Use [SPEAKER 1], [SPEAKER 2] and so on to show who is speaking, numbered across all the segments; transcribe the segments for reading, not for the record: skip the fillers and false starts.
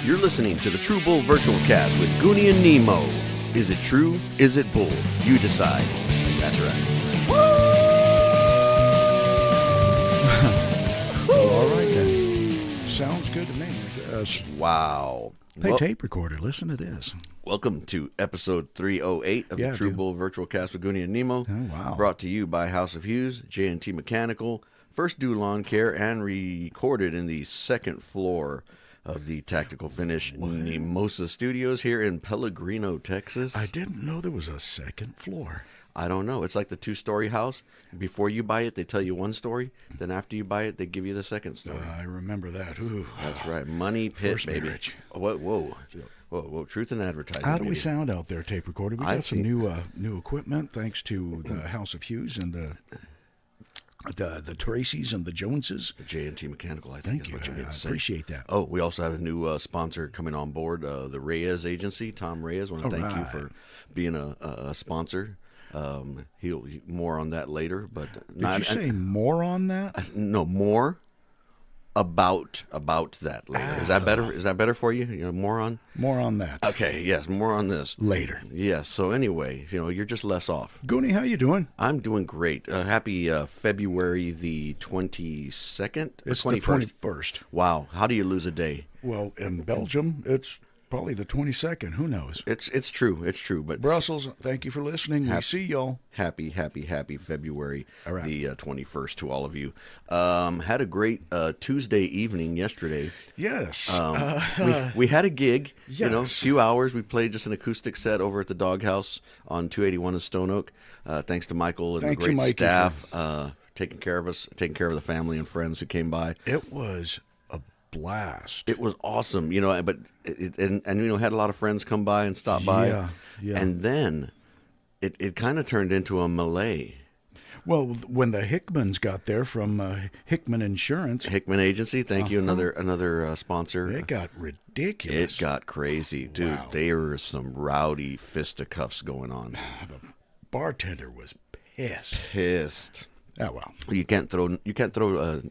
[SPEAKER 1] You're listening to the True Bull Virtual Cast with Goonie and Nemo. Is it true? Is it bull? You decide. That's right.
[SPEAKER 2] Well, all right then. Sounds good to me.
[SPEAKER 1] Wow.
[SPEAKER 2] Hey, tape recorder, listen to this.
[SPEAKER 1] Welcome to episode 308 of the True Bull Virtual Cast with Goonie and Nemo.
[SPEAKER 2] Oh, wow.
[SPEAKER 1] Brought to you by House of Hughes, J&T Mechanical, First Do Lawn Care, and recorded in the second floor of the Tactical Finish Mimosa Studios here in Pellegrino, Texas.
[SPEAKER 2] I didn't know there was a second floor.
[SPEAKER 1] I don't know. It's like the two-story house. Before you buy it, they tell you one story. Then after you buy it, they give you the second story.
[SPEAKER 2] I remember that. Ooh.
[SPEAKER 1] That's right. Money pit,
[SPEAKER 2] First
[SPEAKER 1] baby.
[SPEAKER 2] marriage.
[SPEAKER 1] Whoa. Truth in advertising.
[SPEAKER 2] How do we
[SPEAKER 1] baby.
[SPEAKER 2] sound out there, tape recorder? We got some new equipment thanks to the House of Hughes and the Tracys and the Joneses.
[SPEAKER 1] The J&T Mechanical, I think.
[SPEAKER 2] Thank you.
[SPEAKER 1] What you
[SPEAKER 2] I appreciate that.
[SPEAKER 1] Oh, we also have a new sponsor coming on board, the Reyes Agency, Tom Reyes. I want to thank you for being a sponsor. He'll more on that later, but
[SPEAKER 2] Did you say more on that?
[SPEAKER 1] No, more about that later. Is that better? Is that better for you? You know, more on
[SPEAKER 2] that.
[SPEAKER 1] Okay, yes, more on this
[SPEAKER 2] Later.
[SPEAKER 1] Yes. So anyway, you're just less off.
[SPEAKER 2] Goonie, how you doing?
[SPEAKER 1] I'm doing great. Happy February the 22nd.
[SPEAKER 2] It's
[SPEAKER 1] 21st.
[SPEAKER 2] the 21st.
[SPEAKER 1] Wow, how do you lose a day?
[SPEAKER 2] Well, in Belgium, it's probably the 22nd. Who knows?
[SPEAKER 1] It's true. But
[SPEAKER 2] Brussels, thank you for listening. We see y'all.
[SPEAKER 1] Happy February
[SPEAKER 2] right.
[SPEAKER 1] the 21st to all of you. Had a great Tuesday evening yesterday.
[SPEAKER 2] Yes.
[SPEAKER 1] We had a gig,
[SPEAKER 2] yes.
[SPEAKER 1] A few hours. We played just an acoustic set over at the Dog Haus on 281 in Stone Oak. Thanks to Michael and the great staff taking care of us, taking care of the family and friends who came by.
[SPEAKER 2] It was a blast.
[SPEAKER 1] It was awesome, but had a lot of friends come by and stop by.
[SPEAKER 2] Yeah.
[SPEAKER 1] And then it kind of turned into a melee.
[SPEAKER 2] Well, when the Hickmans got there from Hickman Insurance.
[SPEAKER 1] Hickman Agency, thank you, another sponsor.
[SPEAKER 2] It got ridiculous.
[SPEAKER 1] It got crazy, dude. Wow. There were some rowdy fisticuffs going on.
[SPEAKER 2] The bartender was pissed. Oh, well.
[SPEAKER 1] You can't throw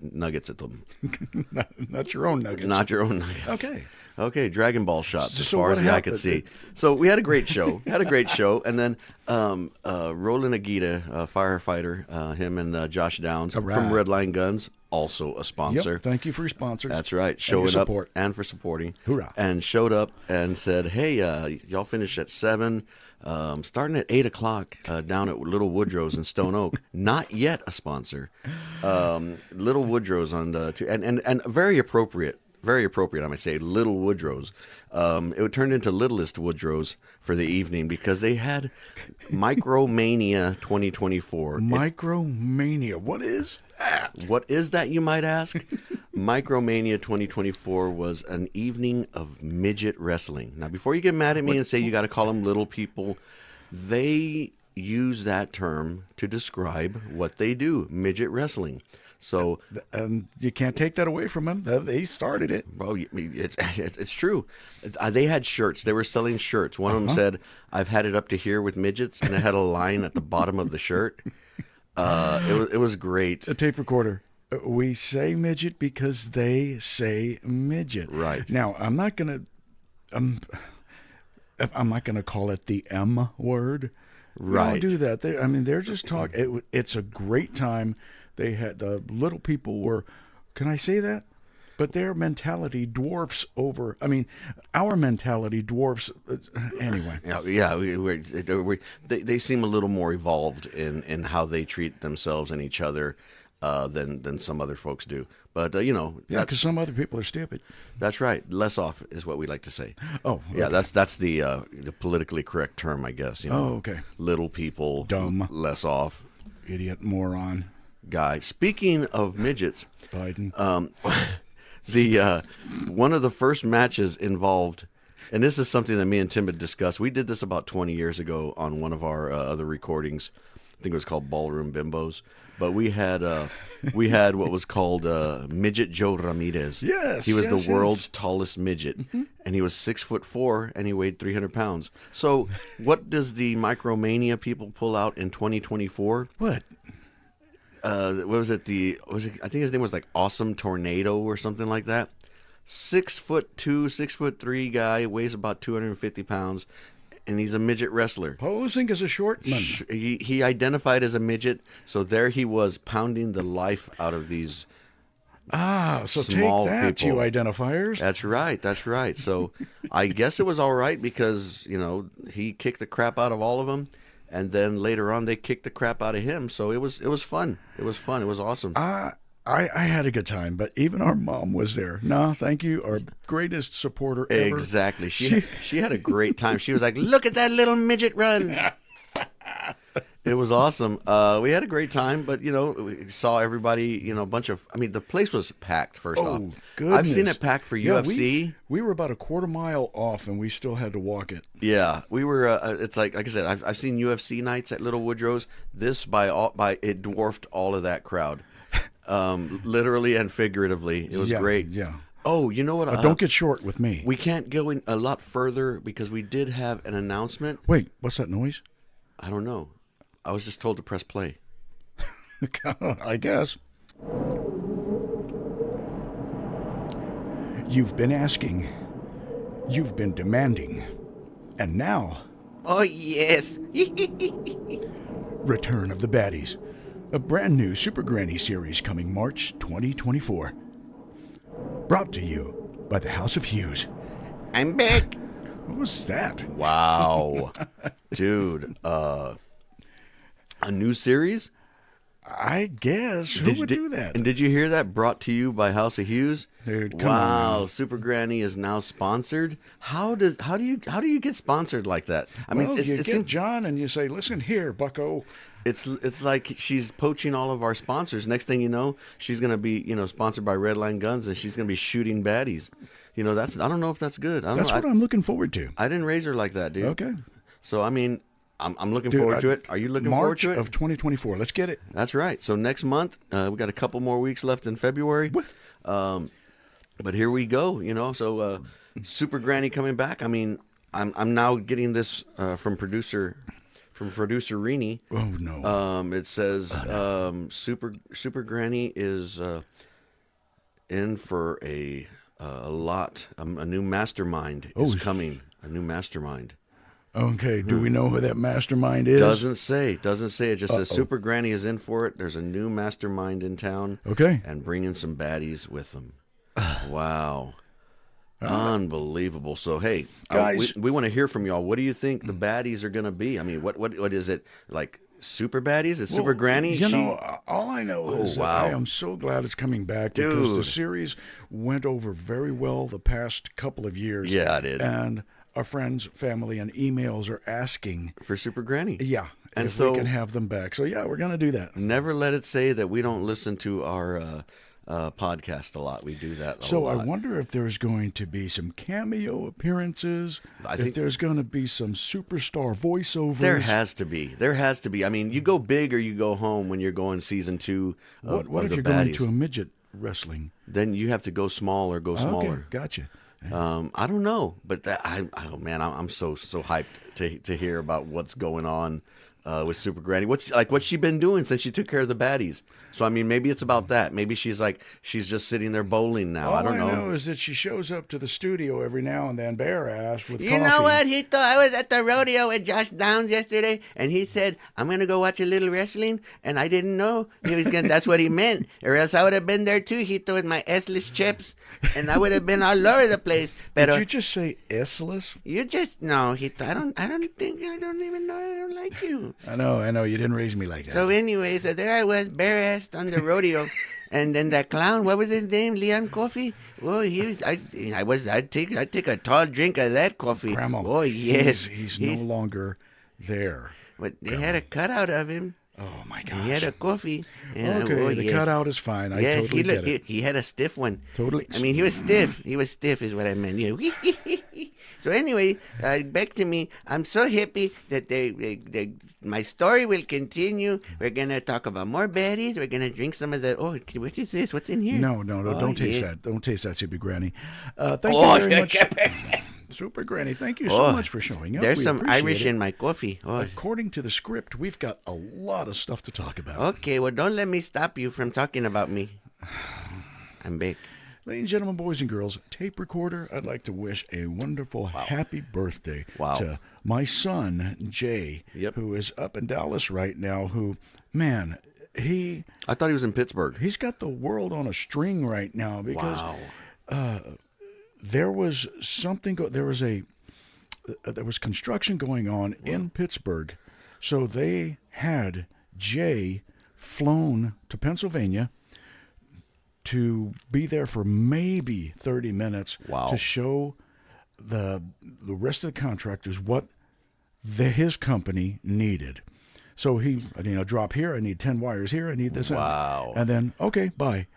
[SPEAKER 1] nuggets at them.
[SPEAKER 2] Not your own nuggets.
[SPEAKER 1] Not your own nuggets. Okay, Dragon Ball shots as
[SPEAKER 2] so
[SPEAKER 1] far as the eye could
[SPEAKER 2] happened?
[SPEAKER 1] see. So we had a great show. And then Roland Aguita, firefighter, him and Josh Downs from Redline Guns, also a sponsor.
[SPEAKER 2] Yep, thank you for your sponsors.
[SPEAKER 1] That's right. Showing up and for supporting.
[SPEAKER 2] Hoorah.
[SPEAKER 1] And showed up and said, hey, y'all finished at 7. Starting at 8 o'clock down at Little Woodrow's in Stone Oak. Not yet a sponsor. Little Woodrow's on the and very appropriate. Very appropriate, I might say, Little Woodrow's. It turned into Littlest Woodrow's for the evening because they had Micromania 2024.
[SPEAKER 2] Micromania, what is that?
[SPEAKER 1] What is that, you might ask? Micromania 2024 was an evening of midget wrestling. Now, before you get mad at me and say you got to call them little people, they use that term to describe what they do, midget wrestling. So
[SPEAKER 2] you can't take that away from them. They started it.
[SPEAKER 1] Well, it's true. They had shirts. They were selling shirts. One of them said, "I've had it up to here with midgets," and it had a line at the bottom of the shirt. It was great.
[SPEAKER 2] A tape recorder. We say midget because they say midget.
[SPEAKER 1] Right.
[SPEAKER 2] Now, I'm not gonna call it the M word.
[SPEAKER 1] Right.
[SPEAKER 2] We don't do that. They're just talking. It's a great time. They had the little people were. Can I say that? But their mentality dwarfs over. Our mentality dwarfs. Anyway.
[SPEAKER 1] Yeah. They seem a little more evolved in how they treat themselves and each other than some other folks do. But
[SPEAKER 2] because some other people are stupid.
[SPEAKER 1] That's right. Less off is what we like to say.
[SPEAKER 2] Oh, okay.
[SPEAKER 1] Yeah. That's the politically correct term, I guess.
[SPEAKER 2] Oh, okay.
[SPEAKER 1] Little people,
[SPEAKER 2] dumb,
[SPEAKER 1] less off,
[SPEAKER 2] idiot, moron.
[SPEAKER 1] Guy. Speaking of midgets,
[SPEAKER 2] Biden.
[SPEAKER 1] The one of the first matches involved, and this is something that me and Tim had discussed. We did this about 20 years ago on one of our other recordings. I think it was called Ballroom Bimbos. But we had what was called Midget Joe Ramirez.
[SPEAKER 2] Yes,
[SPEAKER 1] he was the world's tallest midget, and he was 6'4", and he weighed 300 pounds. So, what does the Micromania people pull out in 2024?
[SPEAKER 2] What?
[SPEAKER 1] What was it? I think his name was like Awesome Tornado or something like that. 6'2", 6'3" guy, weighs about 250 pounds, and he's a midget wrestler.
[SPEAKER 2] Posing as a short man.
[SPEAKER 1] He identified as a midget, so there he was pounding the life out of these
[SPEAKER 2] So
[SPEAKER 1] small
[SPEAKER 2] take that,
[SPEAKER 1] people.
[SPEAKER 2] you identifiers.
[SPEAKER 1] That's right. So I guess it was all right because, he kicked the crap out of all of them. And then later on, they kicked the crap out of him. So it was fun. It was fun. It was awesome.
[SPEAKER 2] I had a good time, but even our mom was there. No, thank you. Our greatest supporter ever.
[SPEAKER 1] Exactly. She had a great time. She was like, look at that little midget run. It was awesome. We had a great time, but, we saw everybody, a bunch of, the place was packed, first off.
[SPEAKER 2] Goodness.
[SPEAKER 1] I've seen it packed for UFC.
[SPEAKER 2] We were about a quarter mile off, and we still had to walk it.
[SPEAKER 1] Yeah, we were, it's like I said, I've seen UFC nights at Little Woodrow's. This, it dwarfed all of that crowd. Literally and figuratively. It was great.
[SPEAKER 2] Yeah.
[SPEAKER 1] Oh, you know what?
[SPEAKER 2] Don't get short with me.
[SPEAKER 1] We can't go in a lot further because we did have an announcement.
[SPEAKER 2] Wait, what's that noise?
[SPEAKER 1] I don't know. I was just told to press play.
[SPEAKER 2] I guess. You've been asking. You've been demanding. And now...
[SPEAKER 1] Oh, yes.
[SPEAKER 2] Return of the Baddies. A brand new Super Granny series coming March 2024. Brought to you by the House of Hughes.
[SPEAKER 1] I'm back.
[SPEAKER 2] What was that?
[SPEAKER 1] Wow. Dude, a new series?
[SPEAKER 2] I guess. Who would do that?
[SPEAKER 1] And did you hear that? Brought to you by House of Hughes?
[SPEAKER 2] Dude, come
[SPEAKER 1] wow,
[SPEAKER 2] on.
[SPEAKER 1] Super Granny is now sponsored. How do you get sponsored like that?
[SPEAKER 2] You get John and you say, "Listen here, Bucko."
[SPEAKER 1] It's like she's poaching all of our sponsors. Next thing you know, she's gonna be sponsored by Redline Guns, and she's gonna be shooting baddies. I don't know if that's good.
[SPEAKER 2] That's what I'm looking forward to.
[SPEAKER 1] I didn't raise her like that, dude.
[SPEAKER 2] Okay.
[SPEAKER 1] So I'm looking forward to it. Are you looking forward to it?
[SPEAKER 2] March of 2024. Let's get it.
[SPEAKER 1] That's right. So next month, we got a couple more weeks left in February. But here we go. So Super Granny coming back. I'm now getting this from producer Rini.
[SPEAKER 2] Oh no.
[SPEAKER 1] It says Super Granny is in for a new mastermind is coming. A new mastermind.
[SPEAKER 2] Okay, do we know who that mastermind is?
[SPEAKER 1] Doesn't say. It just says Super Granny is in for it. There's a new mastermind in town.
[SPEAKER 2] Okay.
[SPEAKER 1] And bringing some baddies with them. Wow. Unbelievable. So, hey,
[SPEAKER 2] guys,
[SPEAKER 1] we want to hear from y'all. What do you think the baddies are going to be? What is it? Like super baddies? Is Super Granny?
[SPEAKER 2] All I know is that I am so glad it's coming back because the series went over very well the past couple of years.
[SPEAKER 1] Yeah, it did.
[SPEAKER 2] And our friends, family, and emails are asking
[SPEAKER 1] for Super Granny.
[SPEAKER 2] Yeah, and if we can have them back. So yeah, we're gonna do that.
[SPEAKER 1] Never let it say that we don't listen to our podcast a lot. We do that a lot.
[SPEAKER 2] So I wonder if there's going to be some cameo appearances. I think there's going to be some superstar voiceovers.
[SPEAKER 1] There has to be. You go big or you go home when you're going season 2 of
[SPEAKER 2] what if
[SPEAKER 1] the
[SPEAKER 2] you're
[SPEAKER 1] baddies.
[SPEAKER 2] going to a midget wrestling?
[SPEAKER 1] Then you have to go small or go smaller.
[SPEAKER 2] Okay, gotcha.
[SPEAKER 1] I don't know, but I'm so hyped to hear about what's going on with Super Granny. What's she been doing since she took care of the baddies? So maybe it's about that. Maybe she's just sitting there bowling now. I don't know.
[SPEAKER 2] All I know is that she shows up to the studio every now and then, bare ass with coffee.
[SPEAKER 1] You know what? I was at the rodeo with Josh Downs yesterday, and he said, "I'm gonna go watch a little wrestling," and I didn't know he was gonna. That's what he meant, or else I would have been there too, Hito, with my S-less chips, and I would have been all over the place.
[SPEAKER 2] Did you just say S-less?
[SPEAKER 1] You just no, Hito. I don't even know. I don't like you.
[SPEAKER 2] I know. You didn't raise me like that.
[SPEAKER 1] So anyway, there I was, bare-assed on the rodeo, and then that clown, what was his name? Leon Coffee? Oh, I'd take a tall drink of that coffee.
[SPEAKER 2] Grandma.
[SPEAKER 1] Oh, yes.
[SPEAKER 2] He's no longer there.
[SPEAKER 1] But they had a cutout of him.
[SPEAKER 2] Oh, my gosh.
[SPEAKER 1] He had a coffee. And
[SPEAKER 2] the cutout is fine. I totally get it.
[SPEAKER 1] He had a stiff one.
[SPEAKER 2] Totally.
[SPEAKER 1] He was stiff. He was stiff is what I meant. So anyway, back to me. I'm so happy that my story will continue. We're going to talk about more baddies. We're going to drink some of the... Oh, what is this? What's in here?
[SPEAKER 2] No. Don't taste that. Don't taste that, Super Granny. Thank you very much. Super Granny, thank you so much for showing up.
[SPEAKER 1] There's some Irish in my coffee.
[SPEAKER 2] According to the script, we've got a lot of stuff to talk about.
[SPEAKER 1] Okay, well, don't let me stop you from talking about me. I'm back.
[SPEAKER 2] Ladies and gentlemen, boys and girls, tape recorder, I'd like to wish a wonderful happy birthday to my son, Jay, who is up in Dallas right now, who, man,
[SPEAKER 1] I thought he was in Pittsburgh.
[SPEAKER 2] He's got the world on a string right now because there was something, there was construction going on in Pittsburgh. So they had Jay flown to Pennsylvania to be there for maybe 30 minutes to show the rest of the contractors what his company needed. So he, drop here, I need 10 wires here, I need this. And then, okay, bye.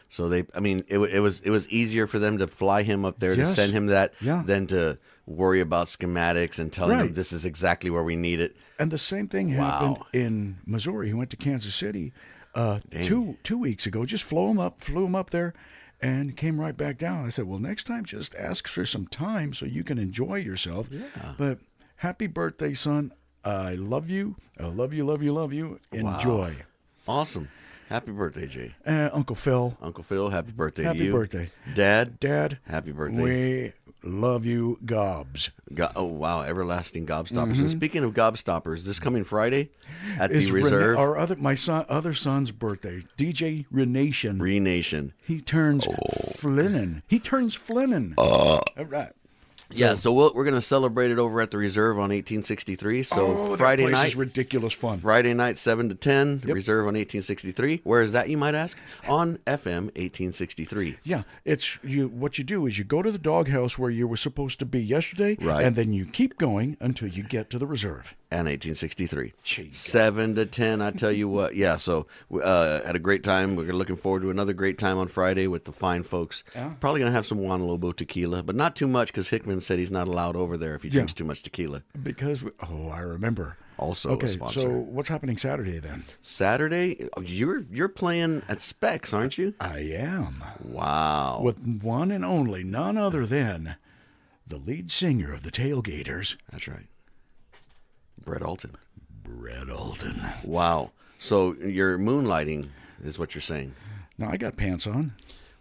[SPEAKER 1] So it was easier for them to fly him up there to send him that than to worry about schematics and telling him this is exactly where we need it.
[SPEAKER 2] And the same thing happened in Missouri. He went to Kansas City 2 weeks ago. Just flew him up there, and came right back down. I said, well, next time just ask for some time so you can enjoy yourself. Yeah. But happy birthday, son. I love you. I love you, love you, love you. Enjoy.
[SPEAKER 1] Awesome. Happy birthday, Jay.
[SPEAKER 2] Uncle Phil.
[SPEAKER 1] Uncle Phil, happy birthday to you.
[SPEAKER 2] Happy birthday.
[SPEAKER 1] Dad, happy birthday.
[SPEAKER 2] We love you, gobs.
[SPEAKER 1] Oh, wow, everlasting gobstoppers. And speaking of gobstoppers, this coming Friday at the Reserve.
[SPEAKER 2] My other son's birthday, DJ Renation.
[SPEAKER 1] Renation.
[SPEAKER 2] He turns Flinnin. He turns Flinnin. All right.
[SPEAKER 1] Yeah, so we're going to celebrate it over at the Reserve on 1863. So Friday
[SPEAKER 2] that place
[SPEAKER 1] night
[SPEAKER 2] is ridiculous fun.
[SPEAKER 1] Friday night 7 to 10, Reserve on 1863. Where is that, you might ask? On FM 1863.
[SPEAKER 2] Yeah, it's what you do is you go to the Dog Haus where you were supposed to be yesterday, and then you keep going until you get to the Reserve.
[SPEAKER 1] And 1863. Jeez, 7 to 10, I tell you what. Yeah, so had a great time. We're looking forward to another great time on Friday with the fine folks. Yeah. Probably going to have some Juan Lobo tequila, but not too much because Hickman said he's not allowed over there if he drinks too much tequila.
[SPEAKER 2] Because, I remember.
[SPEAKER 1] Also a sponsor.
[SPEAKER 2] So what's happening Saturday then?
[SPEAKER 1] Saturday, you're playing at Specs, aren't you?
[SPEAKER 2] I am.
[SPEAKER 1] Wow.
[SPEAKER 2] With one and only, none other than the lead singer of the Tailgaters.
[SPEAKER 1] That's right. Brett Alton.
[SPEAKER 2] Wow.
[SPEAKER 1] So you're moonlighting is what you're saying.
[SPEAKER 2] No, I got pants on.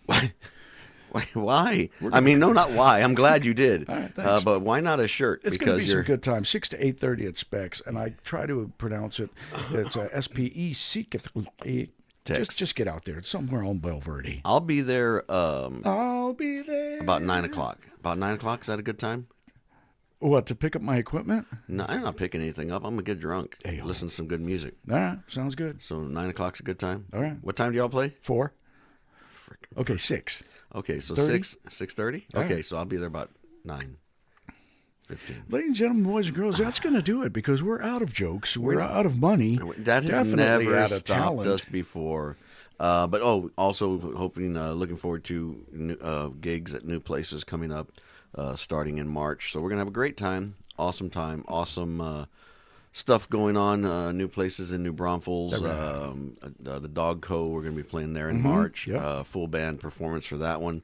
[SPEAKER 1] Why? I mean, no, not why. I'm glad you did.
[SPEAKER 2] All right, thanks.
[SPEAKER 1] But why not a shirt?
[SPEAKER 2] It's going to be some good time. 6 to 8:30 at Specs, and I try to pronounce it. It's SPEC. Just get out there. It's somewhere on Belverde.
[SPEAKER 1] I'll be there.
[SPEAKER 2] I'll be there
[SPEAKER 1] about 9 o'clock. About 9 o'clock. Is that a good time?
[SPEAKER 2] What, to pick up my equipment?
[SPEAKER 1] No, I'm not picking anything up. I'm going to get drunk. Listen to some good music.
[SPEAKER 2] All right. Sounds good.
[SPEAKER 1] So 9 o'clock's a good time?
[SPEAKER 2] All right.
[SPEAKER 1] What time do y'all play?
[SPEAKER 2] 4. Okay, 6.
[SPEAKER 1] Okay, so
[SPEAKER 2] 30?
[SPEAKER 1] 6:30? Okay, right. So I'll be there about 9:15.
[SPEAKER 2] Ladies and gentlemen, boys and girls, that's going to do it because we're out of jokes. We're out of money.
[SPEAKER 1] That has never stopped us before. But also looking forward to new, gigs at new places coming up starting in March. So we're going to have a great time, awesome stuff going on, new places in New Braunfels. The Dog Co. We're going to be playing there in March. Yep. Full band performance for that one.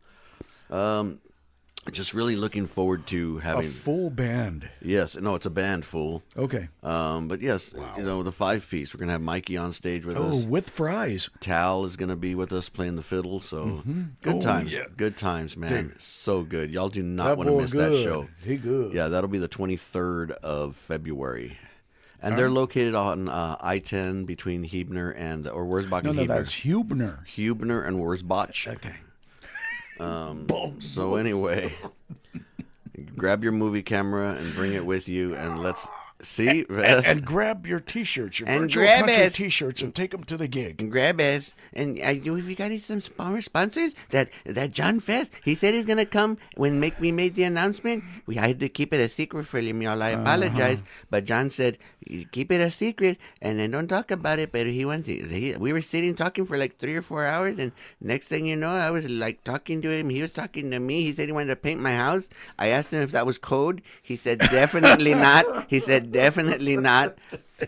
[SPEAKER 1] Just really looking forward to having
[SPEAKER 2] a full band.
[SPEAKER 1] Yes, no, it's a band full.
[SPEAKER 2] Okay.
[SPEAKER 1] But yes, the 5-piece. We're going to have Mikey on stage with us.
[SPEAKER 2] Oh, with fries.
[SPEAKER 1] Tal is going to be with us playing the fiddle. So good times. Yeah. Good times, man. Dude. So good. Y'all do not want to miss that show.
[SPEAKER 2] He good.
[SPEAKER 1] Yeah, that'll be the 23rd of February. And they're located on I-10 between Huebner and Wurzbach and Huebner.
[SPEAKER 2] No, that's Huebner.
[SPEAKER 1] Huebner and Wurzbach.
[SPEAKER 2] Okay.
[SPEAKER 1] So anyway, grab your movie camera and bring it with you, and let's see.
[SPEAKER 2] And grab your T-shirts, your virtual country T-shirts, and take them to the gig.
[SPEAKER 1] And grab us. And we got some sponsors. That John Fest, he said he's gonna come when we made the announcement. I had to keep it a secret for him, y'all. I apologize, but John said keep it a secret and then don't talk about it. But we were sitting talking for like 3 or 4 hours, and next thing you know, I was like talking to him. He was talking to me. He said he wanted to paint my house. I asked him if that was code. He said definitely not. He said definitely not.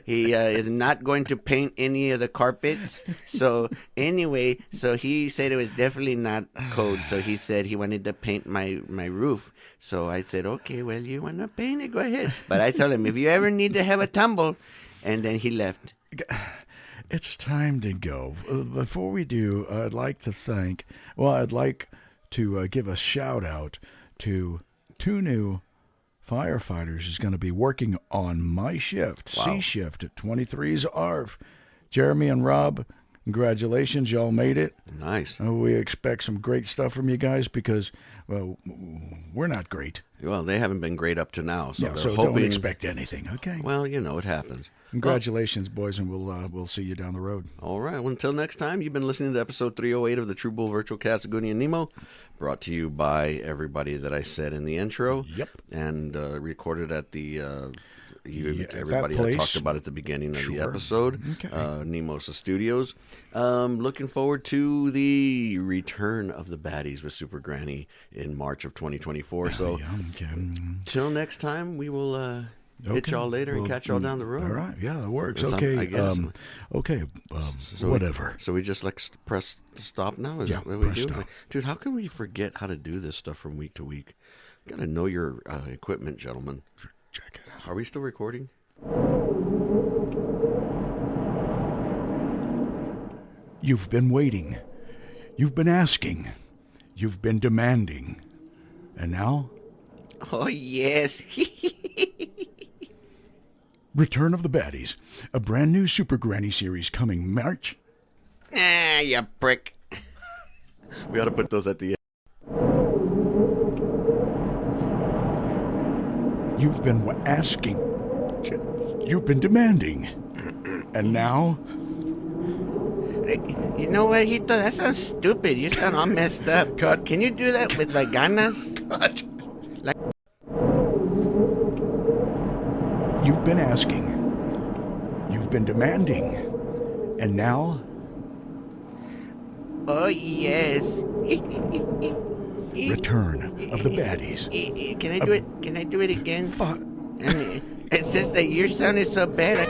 [SPEAKER 1] He is not going to paint any of the carpets. So anyway, he said it was definitely not code. So he said he wanted to paint my roof. So I said, okay, well, you want to paint it? Go ahead. But I told him, if you ever need to have a tumble, and then he left.
[SPEAKER 2] It's time to go. Before we do, I'd like to give a shout out to 2 new firefighters who's going to be working on my shift,
[SPEAKER 1] Wow.
[SPEAKER 2] C shift at 23's ARV. Jeremy and Rob, congratulations. Y'all made it.
[SPEAKER 1] Nice.
[SPEAKER 2] We expect some great stuff from you guys because, well, we're not great.
[SPEAKER 1] Well, they haven't been great up to now, so
[SPEAKER 2] Yeah,
[SPEAKER 1] they're
[SPEAKER 2] so
[SPEAKER 1] hoping.
[SPEAKER 2] don't expect anything, okay?
[SPEAKER 1] Well, it happens.
[SPEAKER 2] Congratulations, boys, and we'll see you down the road.
[SPEAKER 1] All right. Well, until next time, you've been listening to episode 308 of the True Bull Virtual Cast of Goonie and Nemo, brought to you by everybody that I said in the intro.
[SPEAKER 2] Yep.
[SPEAKER 1] And recorded at the everybody
[SPEAKER 2] that
[SPEAKER 1] I
[SPEAKER 2] place.
[SPEAKER 1] talked about at the beginning of the
[SPEAKER 2] Sure.
[SPEAKER 1] episode,
[SPEAKER 2] Okay.
[SPEAKER 1] Nemosa Studios. Looking forward to the return of the baddies with Super Granny in March of 2024. So
[SPEAKER 2] Yeah, okay.
[SPEAKER 1] till next time, we will hit y'all later and catch y'all down the road.
[SPEAKER 2] All right, yeah, that works.
[SPEAKER 1] It's
[SPEAKER 2] Okay,
[SPEAKER 1] I guess.
[SPEAKER 2] whatever.
[SPEAKER 1] So we just press stop now? Is
[SPEAKER 2] Yeah,
[SPEAKER 1] that what we
[SPEAKER 2] press
[SPEAKER 1] do?
[SPEAKER 2] stop.
[SPEAKER 1] Dude, how can we forget how to do this stuff from week to week? Gotta know your equipment, gentlemen.
[SPEAKER 2] Check it out.
[SPEAKER 1] Are we still recording?
[SPEAKER 2] You've been waiting. You've been asking. You've been demanding. And now,
[SPEAKER 1] Oh, yes.
[SPEAKER 2] Return of the Baddies, a brand new Super Granny series coming March.
[SPEAKER 1] Ah, you prick. We ought to put those at the end.
[SPEAKER 2] You've been asking. You've been demanding. And now,
[SPEAKER 3] You know what, Hito? That sounds stupid. You sound all messed up.
[SPEAKER 2] Cut.
[SPEAKER 3] Can you do that with like ganas?
[SPEAKER 2] you've been asking. You've been demanding. And now,
[SPEAKER 3] Oh, yes.
[SPEAKER 2] Return of the Baddies.
[SPEAKER 3] Can I do it? Can I do it again?
[SPEAKER 2] Fuck.
[SPEAKER 3] I mean, it's just that your sound is so bad.